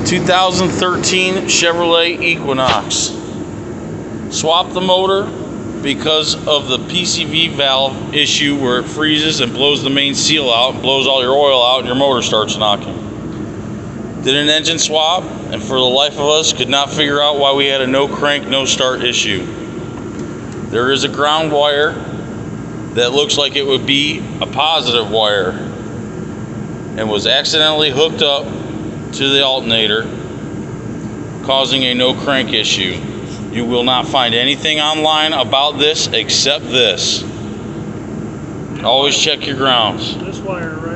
2013 Chevrolet Equinox. Swap the motor because of the PCV valve issue where it freezes and blows the main seal out and blows all your oil out and your motor starts knocking. Did an engine swap and for the life of us could not figure out why we had a no crank, no start issue. There is a ground wire that looks like it would be a positive wire and was accidentally hooked up to the alternator, causing a no crank issue. You will not find anything online about this except this. Always check your grounds. This wire right